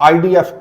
IDF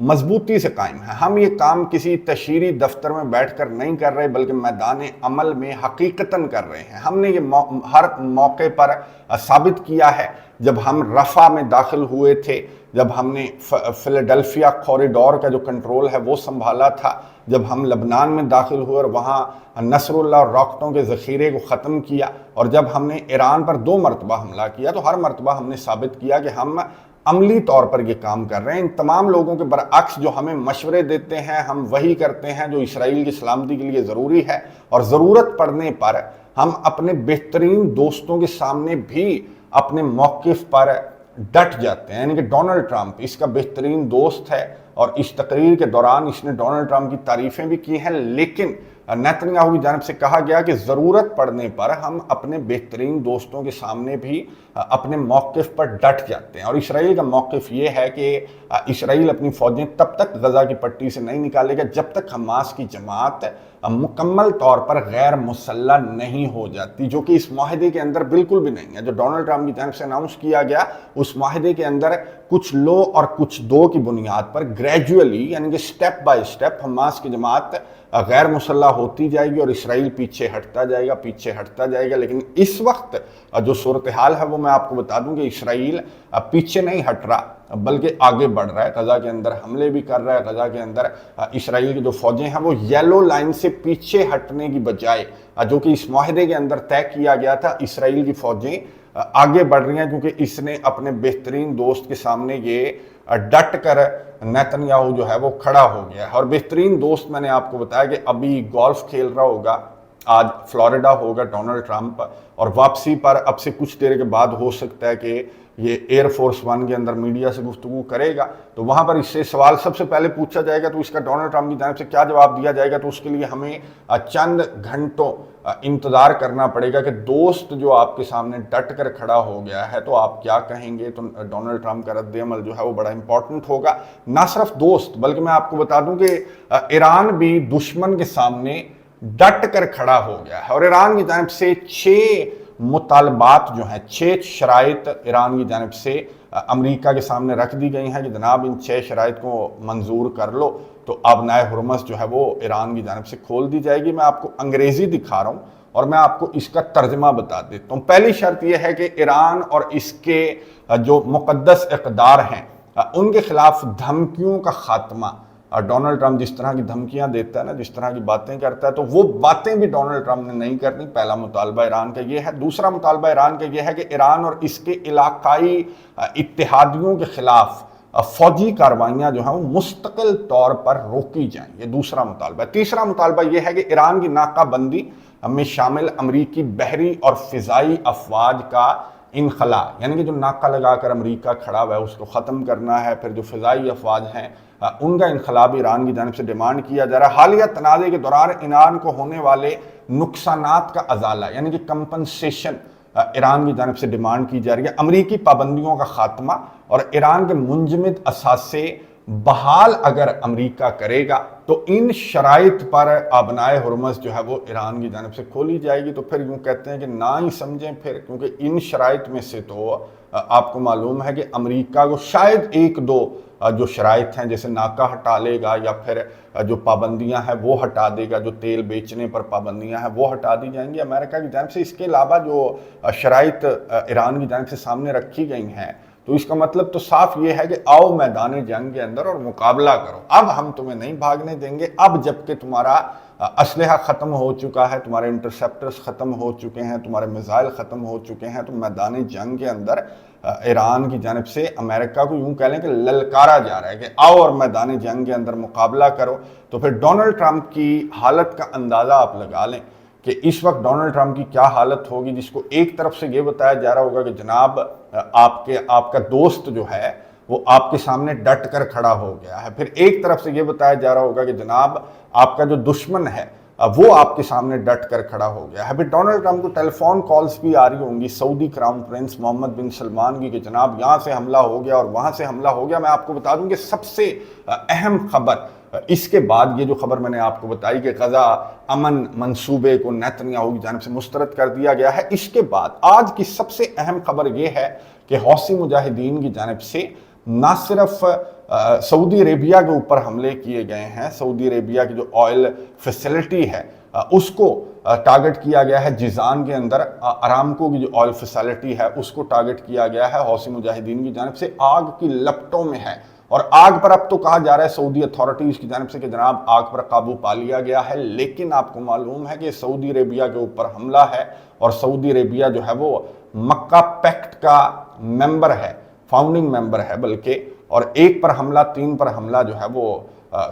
مضبوطی سے قائم ہے۔ ہم یہ کام کسی تشہیری دفتر میں بیٹھ کر نہیں کر رہے بلکہ میدان عمل میں حقیقتاً کر رہے ہیں۔ ہم نے یہ ہر موقع پر ثابت کیا ہے، جب ہم رفح میں داخل ہوئے تھے، جب ہم نے فیلاڈیلفیا کوریڈور کا جو کنٹرول ہے وہ سنبھالا تھا، جب ہم لبنان میں داخل ہوئے اور وہاں نصر اللہ اور راکٹوں کے ذخیرے کو ختم کیا، اور جب ہم نے ایران پر 2 مرتبہ حملہ کیا، تو ہر مرتبہ ہم نے ثابت کیا کہ ہم عملی طور پر یہ کام کر رہے ہیں۔ ان تمام لوگوں کے برعکس جو ہمیں مشورے دیتے ہیں، ہم وہی کرتے ہیں جو اسرائیل کی سلامتی کے لیے ضروری ہے، اور ضرورت پڑنے پر ہم اپنے بہترین دوستوں کے سامنے بھی اپنے موقف پر ڈٹ جاتے ہیں۔ یعنی کہ ڈونلڈ ٹرمپ اس کا بہترین دوست ہے، اور اس تقریر کے دوران اس نے ڈونلڈ ٹرمپ کی تعریفیں بھی کی ہیں، لیکن نیتن یاہو کی جانب سے کہا گیا کہ ضرورت پڑنے پر ہم اپنے بہترین دوستوں کے سامنے بھی اپنے موقف پر ڈٹ جاتے ہیں۔ اور اسرائیل کا موقف یہ ہے کہ اسرائیل اپنی فوجیں تب تک غزہ کی پٹی سے نہیں نکالے گا جب تک حماس کی جماعت مکمل طور پر غیر مسلح نہیں ہو جاتی، جو کہ اس معاہدے کے اندر بالکل بھی نہیں ہے۔ جو ڈونلڈ ٹرمپ کی جانب سے اناؤنس کیا گیا، اس معاہدے کے اندر کچھ لو اور کچھ دو کی بنیاد پر گریجولی، یعنی کہ سٹیپ بائی سٹیپ حماس کی جماعت غیر مسلح ہوتی جائے گی اور اسرائیل پیچھے ہٹتا جائے گا۔ لیکن اس وقت جو صورتحال ہے وہ میں آپ کو بتا دوں کہ اسرائیل پیچھے نہیں ہٹ رہا بلکہ آگے بڑھ رہا ہے، غزہ کے اندر حملے بھی کر رہا ہے۔ غزہ کے اندر اسرائیل کی جو فوجیں ہیں وہ یلو لائن سے پیچھے ہٹنے کی بجائے، جو کہ اس معاہدے کے اندر طے کیا گیا تھا، اسرائیل کی فوجیں آگے بڑھ رہی ہیں، کیونکہ اس نے اپنے بہترین دوست کے سامنے یہ ڈٹ کر نیتن یاہو جو ہے وہ کھڑا ہو گیا ہے۔ اور بہترین دوست میں نے آپ کو بتایا کہ ابھی گولف کھیل رہا ہوگا، آج فلوریڈا ہوگا ڈونلڈ ٹرمپ، اور واپسی پر اب سے کچھ دیر کے بعد ہو سکتا ہے کہ یہ ایئر فورس 1 کے اندر میڈیا سے گفتگو کرے گا، تو وہاں پر اس سے سوال سب سے پہلے پوچھا جائے گا، تو اس کا ڈونلڈ ٹرمپ کی جانب سے کیا جواب دیا جائے گا؟ تو اس کے لیے ہمیں چند گھنٹوں انتظار کرنا پڑے گا کہ دوست جو آپ کے سامنے ڈٹ کر کھڑا ہو گیا ہے تو آپ کیا کہیں گے۔ تو ڈونلڈ ٹرمپ کا رد عمل جو ہے وہ بڑا امپورٹنٹ ہوگا۔ نہ صرف دوست بلکہ میں آپ کو بتا دوں کہ ایران بھی دشمن کے سامنے ڈٹ کر کھڑا ہو گیا ہے، اور ایران کی جانب سے 6 مطالبات جو ہیں، 6 شرائط ایران کی جانب سے امریکہ کے سامنے رکھ دی گئی ہیں کہ جناب ان 6 شرائط کو منظور کر لو تو آبنائے ہرمز جو ہے وہ ایران کی جانب سے کھول دی جائے گی۔ میں آپ کو انگریزی دکھا رہا ہوں اور میں آپ کو اس کا ترجمہ بتا دیتا ہوں۔ پہلی شرط یہ ہے کہ ایران اور اس کے جو مقدس اقدار ہیں ان کے خلاف دھمکیوں کا خاتمہ۔ ڈونلڈ ٹرمپ جس طرح کی دھمکیاں دیتا ہے نا، جس طرح کی باتیں کرتا ہے، تو وہ باتیں بھی ڈونلڈ ٹرمپ نے نہیں کرنی۔ پہلا مطالبہ ایران کا یہ ہے۔ دوسرا مطالبہ ایران کا یہ ہے کہ ایران اور اس کے علاقائی اتحادیوں کے خلاف فوجی کارروائیاں جو ہیں وہ مستقل طور پر روکی جائیں، یہ دوسرا مطالبہ ہے۔ تیسرا مطالبہ یہ ہے کہ ایران کی ناکہ بندی میں شامل امریکی بحری اور فضائی افواج کا انخلا، یعنی کہ جو ناکہ لگا کر امریکہ کھڑا ہوا ہے اس کو ختم کرنا ہے۔ پھر جو فضائی افواج ہیں ان کا انخلا بھی ایران کی جانب سے ڈیمانڈ کیا جا رہا ہے۔ حالیہ تنازع کے دوران ایران کو ہونے والے نقصانات کا ازالہ، یعنی کہ کمپنسیشن ایران کی جانب سے ڈیمانڈ کی جا رہی ہے۔ امریکی پابندیوں کا خاتمہ اور ایران کے منجمد اثاثے بحال اگر امریکہ کرے گا تو ان شرائط پر آبنائے ہرمز جو ہے وہ ایران کی جانب سے کھولی جائے گی۔ تو پھر یوں کہتے ہیں کہ نہ ہی سمجھیں پھر، کیونکہ ان شرائط میں سے تو آپ کو معلوم ہے کہ امریکہ کو شاید 1-2 جو شرائط ہیں، جیسے ناکہ ہٹا لے گا یا پھر جو پابندیاں ہیں وہ ہٹا دے گا، جو تیل بیچنے پر پابندیاں ہیں وہ ہٹا دی جائیں گی امریکہ کی جانب سے۔ اس کے علاوہ جو شرائط ایران کی جانب سے سامنے رکھی گئی ہیں، تو اس کا مطلب تو صاف یہ ہے کہ آؤ میدان جنگ کے اندر اور مقابلہ کرو، اب ہم تمہیں نہیں بھاگنے دیں گے۔ اب جبکہ تمہارا اسلحہ ختم ہو چکا ہے، تمہارے انٹرسیپٹرز ختم ہو چکے ہیں، تمہارے میزائل ختم ہو چکے ہیں، تو میدان جنگ کے اندر ایران کی جانب سے امریکہ کو یوں کہہ لیں کہ للکارا جا رہا ہے کہ آؤ اور میدان جنگ کے اندر مقابلہ کرو۔ تو پھر ڈونلڈ ٹرمپ کی حالت کا اندازہ آپ لگا لیں کہ اس وقت ڈونلڈ ٹرمپ کی کیا حالت ہوگی، جس کو ایک طرف سے یہ بتایا جا رہا ہوگا کہ جناب آپ کا دوست جو ہے وہ آپ کے سامنے ڈٹ کر کھڑا ہو گیا ہے، پھر ایک طرف سے یہ بتایا جا رہا ہوگا کہ جناب آپ کا جو دشمن ہے وہ آپ کے سامنے ڈٹ کر کھڑا ہو گیا ہے۔ پھر ڈونلڈ ٹرمپ کو ٹیلی فون کالز بھی آ رہی ہوں گی سعودی کراؤن پرنس محمد بن سلمان کی کہ جناب یہاں سے حملہ ہو گیا اور وہاں سے حملہ ہو گیا۔ میں آپ کو بتا دوں کہ سب سے اہم خبر اس کے بعد یہ جو خبر میں نے آپ کو بتائی کہ غزہ امن منصوبے کو نیتن یاہو کی جانب سے مسترد کر دیا گیا ہے، اس کے بعد آج کی سب سے احم خبر یہ ہے کہ حوثی مجاہدین کی جانب سے نہ صرف سعودی عربیہ کے اوپر حملے کیے گئے ہیں، سعودی عربیہ کی جو آئل فیسلٹی ہے اس کو ٹارگٹ کیا گیا ہے، جیزان کے اندر ارامکو کی جو آئل فیسلٹی ہے اس کو ٹارگٹ کیا گیا ہے حوثی مجاہدین کی جانب سے، آگ کی لپٹوں میں ہے۔ اور آگ پر اب تو کہا جا رہا ہے سعودی اتھارٹیز کی جانب سے کہ جناب آگ پر قابو پا لیا گیا ہے، لیکن آپ کو معلوم ہے کہ سعودی عربیہ کے اوپر حملہ ہے، اور سعودی عربیہ جو ہے وہ مکہ پیکٹ کا ممبر ہے، فاؤنڈنگ ممبر ہے بلکہ، اور ایک پر حملہ، 3 پر حملہ جو ہے وہ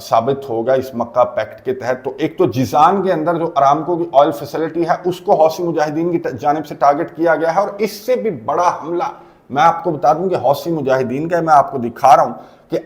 ثابت ہوگا اس مکہ پیکٹ کے تحت۔ تو ایک تو جیزان کے اندر جو ارامکو کی آئل فیسلٹی ہے اس کو حوثی مجاہدین کی جانب سے ٹارگٹ کیا گیا ہے، اور اس سے بھی بڑا حملہ میں آپ کو بتا دوں کہ حوثی مجاہدین کا، میں آپ کو دکھا رہا ہوں کہ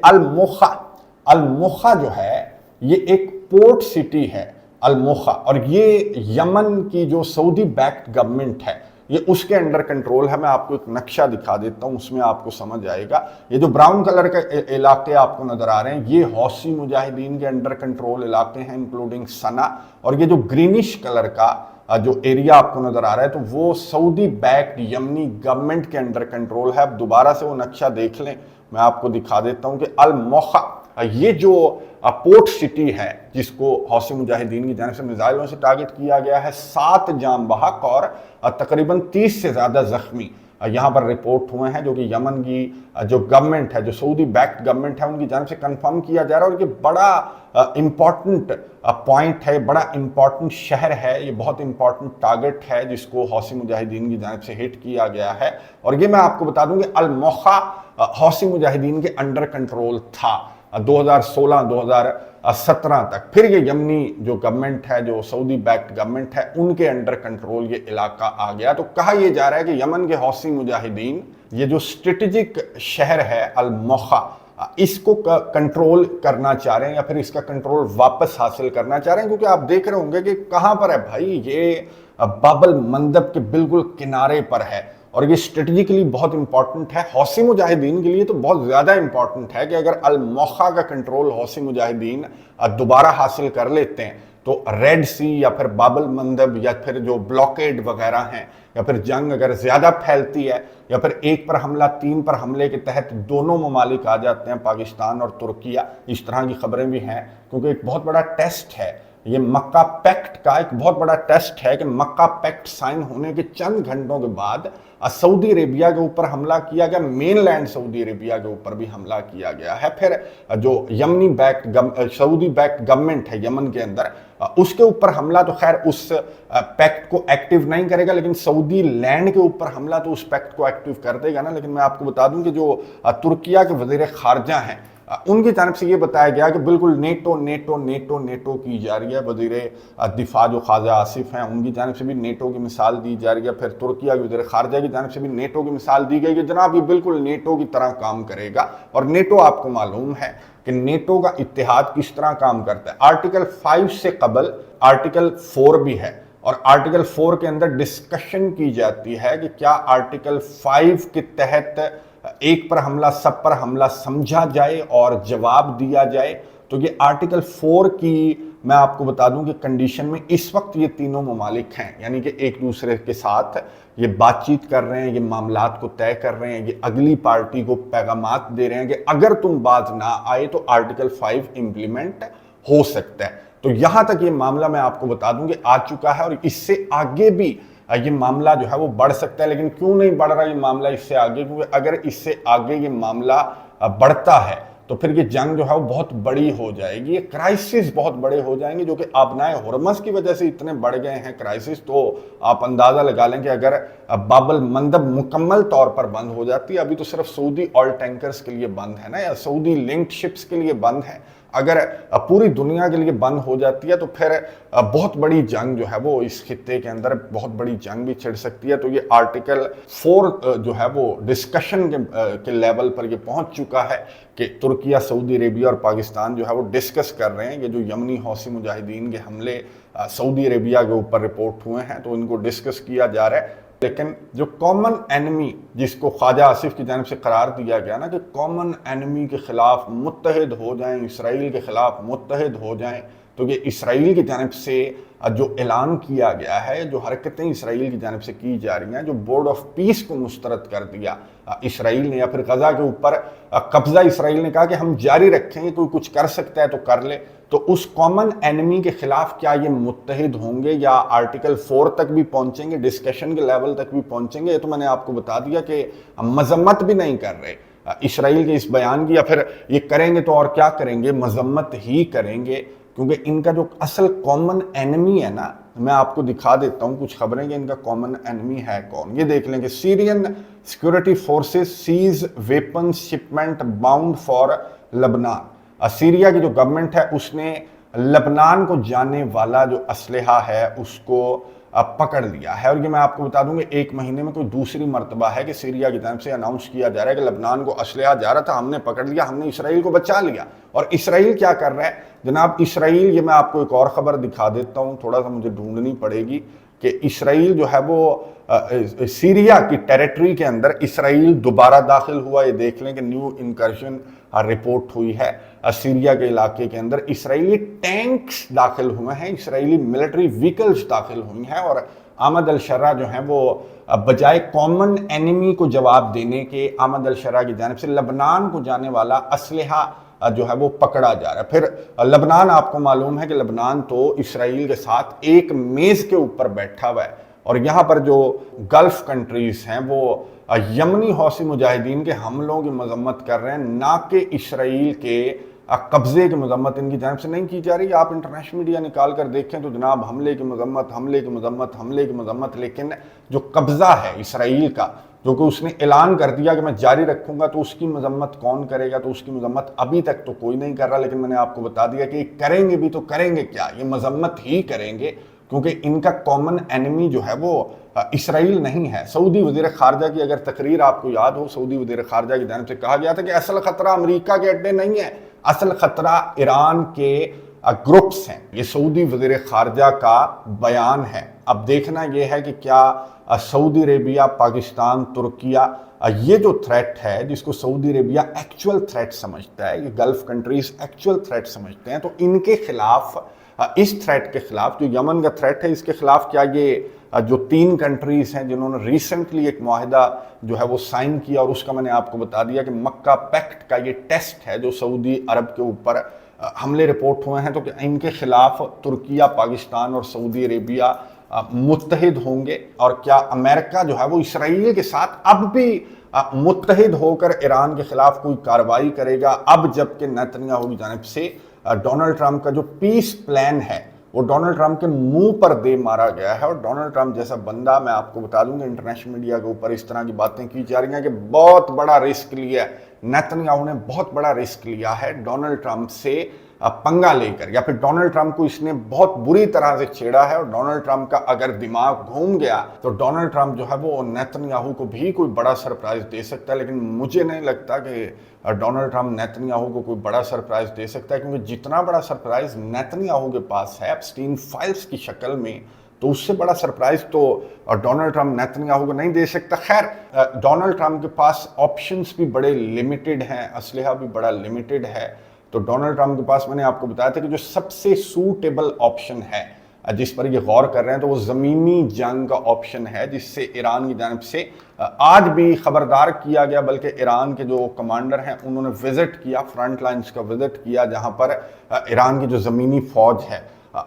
الموخا جو ہے یہ ایک پورٹ سٹی ہے الموخا، اور یہ یمن کی جو سعودی بیکڈ گورنمنٹ ہے یہ اس کے انڈر کنٹرول ہے۔ میں آپ کو ایک نقشہ دکھا دیتا ہوں، اس میں آپ کو سمجھ آئے گا۔ یہ جو براؤن کلر کے علاقے آپ کو نظر آ رہے ہیں یہ حوثی مجاہدین کے انڈر کنٹرول علاقے ہیں، انکلوڈنگ سنا، اور یہ جو گرینش کلر کا جو ایریا آپ کو نظر آ رہا ہے تو وہ سعودی بیکڈ یمنی گورنمنٹ کے انڈر کنٹرول ہے۔ اب دوبارہ سے وہ نقشہ دیکھ لیں، میں آپ کو دکھا دیتا ہوں کہ الموخا یہ جو پورٹ سٹی ہے جس کو حوثی مجاہدین کی جانب سے میزائلوں سے ٹارگٹ کیا گیا ہے، 7 جان بحق اور تقریباً 30 سے زیادہ زخمی یہاں پر رپورٹ ہوئے ہیں، جو کہ یمن کی جو گورنمنٹ ہے، جو سعودی بیکڈ گورنمنٹ ہے، ان کی جانب سے کنفرم کیا جا رہا ہے۔ اور یہ بڑا امپورٹنٹ پوائنٹ ہے، بڑا امپورٹنٹ شہر ہے، یہ بہت امپورٹنٹ ٹارگٹ ہے جس کو حوثی مجاہدین کی جانب سے ہٹ کیا گیا ہے۔ اور یہ میں آپ کو بتا دوں کہ الموخا حوثی مجاہدین کے انڈر کنٹرول تھا 2016-2017 تک، پھر یہ یمنی جو گورنمنٹ ہے، جو سعودی بیکڈ گورنمنٹ ہے، ان کے انڈر کنٹرول یہ علاقہ آ گیا۔ تو کہا یہ جا رہا ہے کہ یمن کے حوثی مجاہدین یہ جو اسٹریٹجک شہر ہے الموخا اس کو کنٹرول کرنا چاہ رہے ہیں، یا پھر اس کا کنٹرول واپس حاصل کرنا چاہ رہے ہیں، کیونکہ آپ دیکھ رہے ہوں گے کہ کہاں پر ہے بھائی، یہ باب المندب کے بالکل کنارے پر ہے، اور یہ اسٹریٹجیکلی بہت امپورٹنٹ ہے حوثی مجاہدین کے لیے، تو بہت زیادہ امپورٹنٹ ہے کہ اگر الموخا کا کنٹرول حوثی مجاہدین دوبارہ حاصل کر لیتے ہیں تو ریڈ سی یا پھر باب المندب یا پھر جو بلاکیڈ وغیرہ ہیں، یا پھر جنگ اگر زیادہ پھیلتی ہے، یا پھر 1 پر حملہ 3 پر حملے کے تحت دونوں ممالک آ جاتے ہیں، پاکستان اور ترکیہ، اس طرح کی خبریں بھی ہیں، کیونکہ ایک بہت بڑا ٹیسٹ ہے یہ مکہ پیکٹ کا، ایک بہت بڑا ٹیسٹ ہے کہ مکہ پیکٹ سائن ہونے کے چند گھنٹوں کے بعد سعودی عربیہ کے اوپر حملہ کیا گیا، مین لینڈ سعودی عربیہ کے اوپر بھی حملہ کیا گیا ہے، پھر جو یمنی بیکڈ سعودی بیکڈ گورنمنٹ ہے یمن کے اندر اس کے اوپر حملہ تو خیر اس پیکٹ کو ایکٹیو نہیں کرے گا، لیکن سعودی لینڈ کے اوپر حملہ تو اس پیکٹ کو ایکٹیو کر دے گا نا۔ لیکن میں آپ کو بتا دوں کہ جو ترکیہ کے وزیر خارجہ ہیں ان کی جانب سے یہ بتایا گیا کہ بالکل نیٹو کی جا رہی ہے، وزیر دفاع جو خواجہ آصف ہیں ان کی جانب سے بھی نیٹو کی مثال دی جا رہی ہے، پھر ترکیہ کے وزیر خارجہ کی جانب سے بھی نیٹو کی مثال دی گئی کہ جناب یہ بالکل نیٹو کی طرح کام کرے گا۔ اور نیٹو آپ کو معلوم ہے کہ نیٹو کا اتحاد کس طرح کام کرتا ہے، آرٹیکل 5 سے قبل آرٹیکل 4 بھی ہے، اور آرٹیکل 4 کے اندر ڈسکشن کی جاتی ہے کہ کیا آرٹیکل 5 کے تحت 1 پر حملہ سب پر حملہ سمجھا جائے اور جواب دیا جائے۔ تو یہ آرٹیکل 4 کی میں آپ کو بتا دوں کہ کنڈیشن میں اس وقت یہ تینوں ممالک ہیں، یعنی کہ ایک دوسرے کے ساتھ یہ بات چیت کر رہے ہیں، یہ معاملات کو طے کر رہے ہیں، یہ اگلی پارٹی کو پیغامات دے رہے ہیں کہ اگر تم باز نہ آئے تو آرٹیکل 5 امپلیمنٹ ہو سکتا ہے۔ تو یہاں تک یہ معاملہ میں آپ کو بتا دوں کہ آ چکا ہے، اور اس سے آگے بھی یہ معاملہ جو ہے وہ بڑھ سکتا ہے۔ لیکن کیوں نہیں بڑھ رہا یہ معاملہ اس سے آگے، کیونکہ اگر اس سے آگے یہ معاملہ بڑھتا ہے تو پھر یہ جنگ جو ہے وہ بہت بڑی ہو جائے گی، یہ کرائسس بہت بڑے ہو جائیں گے، جو کہ آبنائے ہرمز کی وجہ سے اتنے بڑھ گئے ہیں کرائسس۔ تو آپ اندازہ لگا لیں کہ اگر باب المندب مکمل طور پر بند ہو جاتی ہے، ابھی تو صرف سعودی آئل ٹینکرز کے لیے بند ہے نا، یا سعودی لنکڈ شپس کے لیے بند ہے، اگر پوری دنیا کے لیے بند ہو جاتی ہے تو پھر بہت بڑی جنگ جو ہے وہ اس خطے کے اندر بہت بڑی جنگ بھی چھڑ سکتی ہے۔ تو یہ آرٹیکل 4 جو ہے وہ ڈسکشن کے لیول پر یہ پہنچ چکا ہے کہ ترکیہ، سعودی عربیہ اور پاکستان جو ہے وہ ڈسکس کر رہے ہیں کہ جو یمنی حوثی مجاہدین کے حملے سعودی عربیہ کے اوپر رپورٹ ہوئے ہیں تو ان کو ڈسکس کیا جا رہا ہے۔ لیکن جو کامن اینمی جس کو خواجہ آصف کی جانب سے قرار دیا گیا نا کہ کامن اینمی کے خلاف متحد ہو جائیں، اسرائیل کے خلاف متحد ہو جائیں، تو یہ اسرائیل کی جانب سے جو اعلان کیا گیا ہے، جو حرکتیں اسرائیل کی جانب سے کی جا رہی ہیں، جو بورڈ آف پیس کو مسترد کر دیا اسرائیل نے، یا پھر غزہ کے اوپر قبضہ اسرائیل نے کہا کہ ہم جاری رکھیں گے، کوئی کچھ کر سکتا ہے تو کر لے، تو اس کامن اینیمی کے خلاف کیا یہ متحد ہوں گے یا آرٹیکل 4 تک بھی پہنچیں گے، ڈسکشن کے لیول تک بھی پہنچیں گے؟ یہ تو میں نے آپ کو بتا دیا کہ ہم مذمت بھی نہیں کر رہے اسرائیل کے اس بیان کی، یا پھر یہ کریں گے تو اور کیا کریں گے، مذمت ہی کریں گے، کیونکہ ان کا جو اصل کامن اینیمی ہے نا، میں آپ کو دکھا دیتا ہوں کچھ خبریں کہ ان کا کامن اینیمی ہے کون۔ یہ دیکھ لیں کہ Syrian security forces seize weapon shipment bound for Lebanon. Syria کی جو گورنمنٹ ہے اس نے لبنان کو جانے والا جو اسلحہ ہے اس کو پکڑ لیا ہے، اور یہ میں آپ کو بتا دوں کہ ایک مہینے میں کوئی دوسری مرتبہ ہے کہ سیریا کی جانب سے اناؤنس کیا جا رہا ہے کہ لبنان کو اسلحہ جا رہا تھا، ہم نے پکڑ لیا، ہم نے اسرائیل کو بچا لیا۔ اور اسرائیل کیا کر رہا ہے جناب؟ اسرائیل، یہ میں آپ کو ایک اور خبر دکھا دیتا ہوں، تھوڑا سا مجھے ڈھونڈنی پڑے گی، کہ اسرائیل جو ہے وہ سیریا کی ٹیریٹری کے اندر اسرائیل دوبارہ داخل ہوا۔ یہ دیکھ لیں کہ نیو انکرشن رپورٹ ہوئی ہے سیریا کے علاقے کے اندر، اسرائیلی ٹینکس داخل ہوئے ہیں، اسرائیلی ملٹری ویکلز داخل ہوئی ہیں، اور احمد الشرع جو ہیں وہ بجائے کامن اینیمی کو جواب دینے کے احمد الشرع کی جانب سے لبنان کو جانے والا اسلحہ جو ہے وہ پکڑا جا رہا ہے۔ پھر لبنان، آپ کو معلوم ہے کہ لبنان تو اسرائیل کے ساتھ ایک میز کے اوپر بیٹھا ہوا ہے، اور یہاں پر جو گلف کنٹریز ہیں وہ یمنی حوثی مجاہدین کے حملوں کی مذمت کر رہے ہیں، نہ کہ اسرائیل کے قبضے کی مذمت ان کی جانب سے نہیں کی جا رہی۔ آپ انٹرنیشنل میڈیا نکال کر دیکھیں تو جناب حملے کی مذمت، حملے کی مذمت، حملے کی مذمت، لیکن جو قبضہ ہے اسرائیل کا، جو کہ اس نے اعلان کر دیا کہ میں جاری رکھوں گا، تو اس کی مذمت کون کرے گا؟ تو اس کی مذمت ابھی تک تو کوئی نہیں کر رہا، لیکن میں نے آپ کو بتا دیا کہ یہ کریں گے بھی تو کریں گے کیا؟ یہ مذمت ہی کریں گے، کیونکہ ان کا کامن اینیمی جو ہے وہ اسرائیل نہیں ہے۔ سعودی وزیر خارجہ کی اگر تقریر آپ کو یاد ہو، سعودی وزیر خارجہ کی جانب سے کہا گیا تھا کہ اصل خطرہ امریکہ کے اڈے نہیں ہے، اصل خطرہ ایران کے گروپس ہیں۔ یہ سعودی وزیر خارجہ کا بیان ہے۔ اب دیکھنا یہ ہے کہ کیا سعودی عربیہ، پاکستان، ترکیہ، یہ جو تھریٹ ہے جس کو سعودی عربیہ ایکچول تھریٹ سمجھتا ہے، یہ گلف کنٹریز ایکچول تھریٹ سمجھتے ہیں، تو ان کے خلاف، اس تھریٹ کے خلاف، جو یمن کا تھریٹ ہے، اس کے خلاف کیا یہ جو 3 کنٹریز ہیں جنہوں نے ریسنٹلی ایک معاہدہ جو ہے وہ سائن کیا، اور اس کا میں نے آپ کو بتا دیا کہ مکہ پیکٹ کا یہ ٹیسٹ ہے جو سعودی عرب کے اوپر حملے رپورٹ ہوئے ہیں، تو ان کے خلاف ترکیہ، پاکستان اور سعودی عربیہ متحد ہوں گے؟ اور کیا امریکہ جو ہے وہ اسرائیل کے ساتھ اب بھی متحد ہو کر ایران کے خلاف کوئی کارروائی کرے گا؟ اب جبکہ نیتنیاہو کی جانب سے ڈونلڈ ٹرمپ کا جو پیس پلان ہے وہ ڈونلڈ ٹرمپ کے منہ پر دے مارا گیا ہے، اور ڈونلڈ ٹرمپ جیسا بندہ، میں آپ کو بتا دوں کہ انٹرنیشنل میڈیا کے اوپر اس طرح کی باتیں کی جا رہی ہیں کہ بہت بڑا رسک لیا ہے نیتنیاہو نے، بہت بڑا رسک لیا ہے ڈونلڈ ٹرمپ سے پنگا لے کر، یا پھر ڈونلڈ ٹرمپ کو اس نے بہت بری طرح سے چھیڑا ہے، اور ڈونلڈ ٹرمپ کا اگر دماغ گھوم گیا تو ڈونلڈ ٹرمپ جو ہے وہ نیتنیاہو کو بھی کوئی بڑا سرپرائز دے سکتا ہے، لیکن مجھے نہیں لگتا کہ ڈونلڈ ٹرمپ نیتنیاہو کو کوئی بڑا سرپرائز دے سکتا ہے، کیونکہ جتنا بڑا سرپرائز نیتنیاہو کے پاس ہے ایپسٹین فائلز کی شکل میں، تو اس سے بڑا سرپرائز تو ڈونلڈ ٹرمپ نیتنیاہو کو نہیں دے سکتا۔ خیر، ڈونلڈ ٹرمپ کے پاس آپشنز بھی بڑے لیمیٹڈ ہیں، اسلحہ بھی بڑا لیمیٹڈ ہے، تو ڈونلڈ ٹرمپ کے پاس میں نے آپ کو بتایا تھا کہ جو سب سے سوٹیبل آپشن ہے جس پر یہ غور کر رہے ہیں، تو وہ زمینی جنگ کا آپشن ہے، جس سے ایران کی جانب سے آج بھی خبردار کیا گیا، بلکہ ایران کے جو کمانڈر ہیں انہوں نے وزٹ کیا، فرنٹ لائنز کا وزٹ کیا، جہاں پر ایران کی جو زمینی فوج ہے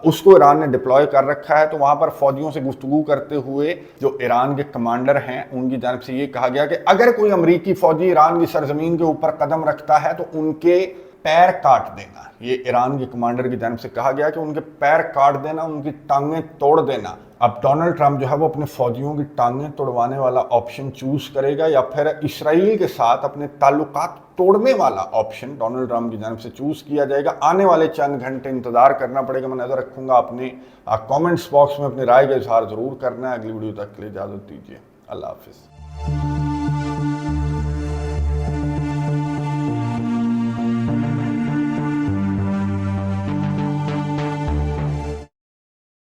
اس کو ایران نے ڈپلوائے کر رکھا ہے، تو وہاں پر فوجیوں سے گفتگو کرتے ہوئے جو ایران کے کمانڈر ہیں ان کی جانب سے یہ کہا گیا کہ اگر کوئی امریکی فوجی ایران کی سرزمین کے اوپر قدم رکھتا ہے تو ان کے پیر کاٹ دینا۔ یہ ایران کے کمانڈر کی جانب سے کہا گیا کہ ان کے پیر کاٹ دینا، ان کی ٹانگیں توڑ دینا۔ اب ڈونلڈ ٹرمپ جو ہے وہ اپنے فوجیوں کی ٹانگیں توڑوانے والا آپشن چوز کرے گا، یا پھر اسرائیل کے ساتھ اپنے تعلقات توڑنے والا آپشن ڈونلڈ ٹرمپ کی جانب سے چوز کیا جائے گا؟ آنے والے چند گھنٹے انتظار کرنا پڑے گا، میں نظر رکھوں گا۔ اپنے کامنٹس باکس میں اپنی رائے کا اظہار ضرور کرنا ہے۔ اگلی ویڈیو تک کے لیے اجازت دیجیے، اللہ حافظ۔